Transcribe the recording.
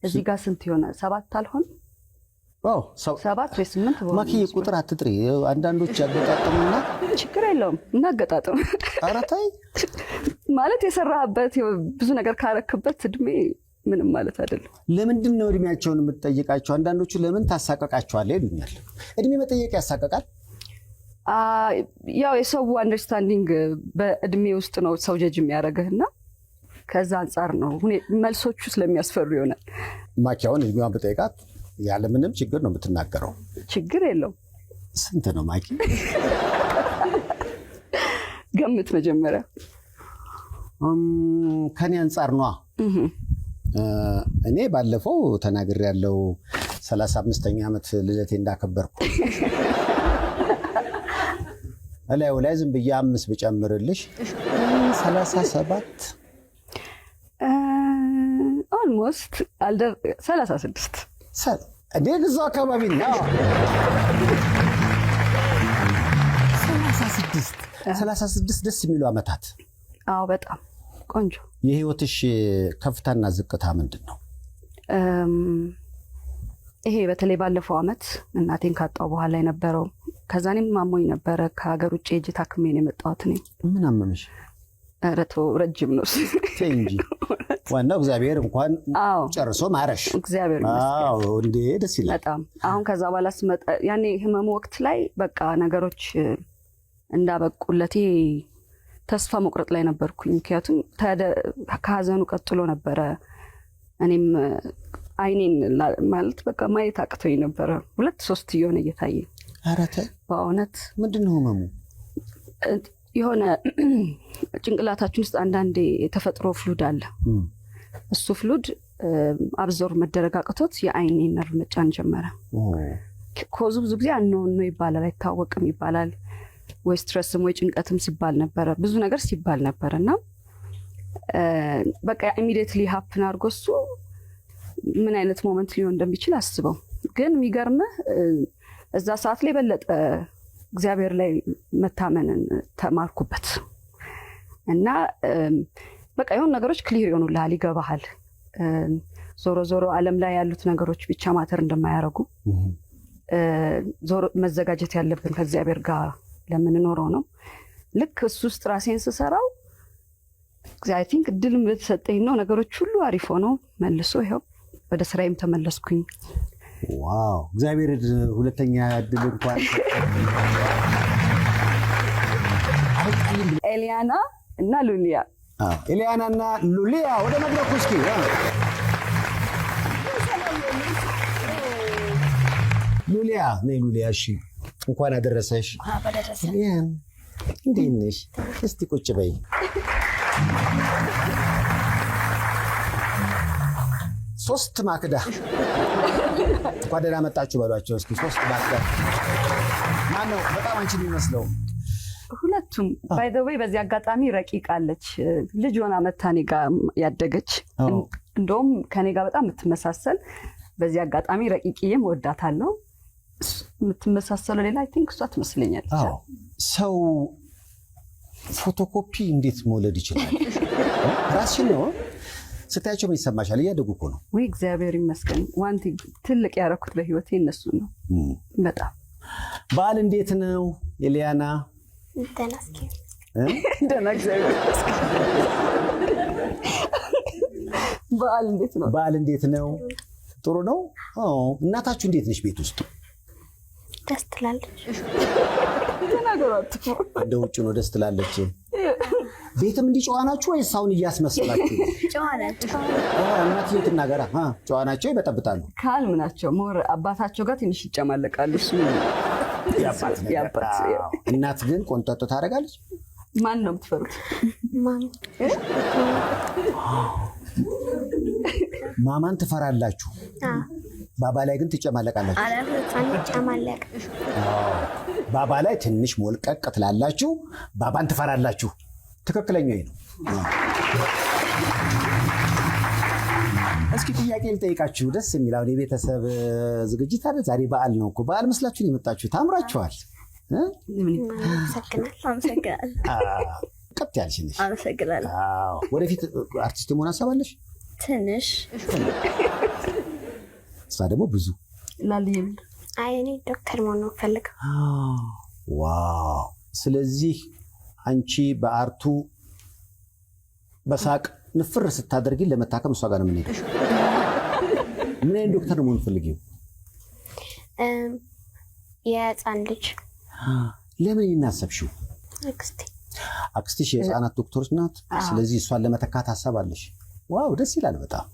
እዚህ ጋር ስንት ይሆናል? 7 አልሆን? አዎ 7 ወይ 8 ሆነ። ማኪ ቁጥር አትጥሪ። አንዳንዶች ያገጣጥሙና ችግር የለውም እናገጣጥም። ኧረ ተይ ማለት የሰራህበት ብዙ ነገር ካረክበት እድሜ ምንም ማለት አይደለም። ለምንድን ነው እድሜያቸውን የምትጠይቃቸው? አንዳንዶቹ ለምን ታሳቀቃቸዋለህ ይሉኛል። እድሜ መጠየቅ ያሳቀቃል? ያው የሰው አንደርስታንዲንግ በእድሜ ውስጥ ነው ሰው ጀጅ የሚያደርግህና ከዛ አንፃር ነው መልሶቹ ስለሚያስፈሩ ይሆናል። ማኪያውን እድሜዋን በጠይቃት ያለ ምንም ችግር ነው የምትናገረው። ችግር የለውም። ስንት ነው ማኪ? ገምት መጀመሪያ። ከኔ አንፃር ነው። እኔ ባለፈው ተናግሬ ያለው 35ኛ ዓመት ልደቴ እንዳከበርኩ አላየው ላይ ዝም ብዬ 5 ብጨምርልሽ 37 ኦልሞስት 36 እንዴ እዛው አካባቢ ነው። 36 ደስ የሚሉ ዓመታት። አዎ በጣም ቆንጆ። የህይወትሽ ከፍታና ዝቅታ ምንድነው? ይሄ በተለይ ባለፈው ዓመት እናቴን ካጣው በኋላ የነበረው ከዛኔም ማሞኝ ነበረ። ከሀገር ውጭ ሄጄ ታክሜ ነው የመጣሁት። እኔ ምን አመመሽ? ረቶ ረጅም ነው እንጂ ዋናው እግዚአብሔር እንኳን ጨርሶ ማረሽ። እግዚአብሔር ይመስገን። አዎ እንዴ ደስ ይላል በጣም። አሁን ከዛ በኋላ ስመጣ ያኔ ህመሙ ወቅት ላይ በቃ ነገሮች እንዳበቁለቴ ተስፋ መቁረጥ ላይ ነበርኩኝ። ምክንያቱም ከሀዘኑ ቀጥሎ ነበረ እኔም አይኔን ማለት በቃ ማየት አቅቶኝ ነበረ 2-3 እየሆነ እየታየ። ኧረ ተይ በእውነት ምንድነው ህመሙ? የሆነ ጭንቅላታችን ውስጥ አንዳንዴ የተፈጥሮ ፍሉድ አለ። እሱ ፍሉድ አብዞር መደረግ አቅቶት የአይኔ ነርቭ መጫን ጀመረ። ኮዙ ብዙ ጊዜ አንኖን ነው ይባላል፣ አይታወቅም ይባላል። ወይ ስትረስም ወይ ጭንቀትም ሲባል ነበረ፣ ብዙ ነገር ሲባል ነበርና በቃ ኢሚዲየትሊ ሃፕን አድርጎ እሱ ምን አይነት ሞመንት ሊሆን እንደሚችል አስበው። ግን የሚገርምህ እዛ ሰዓት ላይ በለጠ እግዚአብሔር ላይ መታመንን ተማርኩበት እና በቃ የሆኑ ነገሮች ክሊር ይሆኑልሃል፣ ይገባሃል። ዞሮ ዞሮ ዓለም ላይ ያሉት ነገሮች ብቻ ማተር እንደማያረጉ ዞሮ መዘጋጀት ያለብን ከእግዚአብሔር ጋር ለምንኖረው ነው። ልክ እሱ ውስጥ ራሴን ስሰራው አይ ቲንክ እድልም በተሰጠኝ ነው ነገሮች ሁሉ አሪፍ ሆነው መልሶ ይኸው ወደ ስራዬም ተመለስኩኝ። ዋው እግዚአብሔር ሁለተኛ እድል እንኳን ኤሊያና እና ሉሊያ ኤሊያና እና ሉሊያ ወደ መድረኩ እስኪ። ሉሊያ ነይ ሉሊያ። እሺ እንኳን አደረሰሽ። ኤሊያን እንዴት ነሽ? እስቲ ቁጭ በይ። ሶስት ማክዳ እንኳን ደህና መጣችሁ በሏቸው እስኪ። 3 ማክዳ ማነው በጣም አንቺን የሚመስለው? ሁለቱም ባይ ዘ ዌይ በዚህ አጋጣሚ ረቂቅ አለች፣ ልጅ ሆና መታኔ ጋር ያደገች እንደውም ከኔ ጋር በጣም የምትመሳሰል። በዚህ አጋጣሚ ረቂቅዬም ወዳታለሁ። የምትመሳሰለው ሌላ አይ ቲንክ እሷ ትመስለኛለች። አዎ ሰው ፎቶኮፒ እንዴት መውለድ ይችላል? ራስሽን ነው ስታያቸው ምን ይሰማሻል? እያደጉ እኮ ነው። ወይ እግዚአብሔር ይመስገን። ዋንቲ ትልቅ ያረኩት በህይወቴ እነሱ ነው በጣም። በዓል እንዴት ነው ኤሊያና? ደህና እግዚአብሔር ይመስገን። በዓል እንዴት ነው? በዓል እንዴት ነው? ጥሩ ነው። እናታችሁ እንዴት ነሽ? ቤት ውስጥ ደስ ትላለች። ተናገሯት። እንደ ውጭ ነው ደስ ትላለች። ቤትም እንዲጨዋ ናችሁ ወይስ አሁን እያስመስላችሁ? ጨዋ ናቸው። እናትዬ ትናገራ። ጨዋ ናቸው፣ ይበጠብጣሉ። ካልም ናቸው። ሞር አባታቸው ጋር ትንሽ ይጨማለቃሉ። እሱ ያባት እናት ግን ቆንጠጥ ታደርጋለች። ማን ነው የምትፈሩት? ማማን ትፈራላችሁ፣ ባባ ላይ ግን ትጨማለቃላችሁ። አንጨማለቅ። ባባ ላይ ትንሽ ሞልቀቅ ትላላችሁ፣ ባባን ትፈራላችሁ። ትክክለኛው ይሄ ነው። እስኪ ጥያቄ ልጠይቃችሁ። ደስ የሚል አሁን የቤተሰብ ዝግጅት አለ። ዛሬ በዓል ነው እኮ። በዓል መስላችሁ ነው የመጣችሁት። ታምራችኋል። አመሰግናለሁ። ቀጥ ያልሽ ነሽ። አመሰግናለሁ። ወደፊት አርቲስት መሆን አሰባለሽ? ትንሽ ደግሞ ብዙ ላልየም አይ እኔ ዶክተር መሆን ነው ፈልገው። ዋው! ስለዚህ አንቺ በአርቱ በሳቅ ንፍር ስታደርጊ ለመታከም እሷ ጋር ነው የምንሄደው። ምን አይነት ዶክተር ነው መሆን ፈልጊው? የህፃን ልጅ። ለምን እናሰብሽው? አክስትሽ የህፃናት ዶክተሮች ናት። ስለዚህ እሷን ለመተካት ሀሳብ አለሽ። ዋው ደስ ይላል በጣም።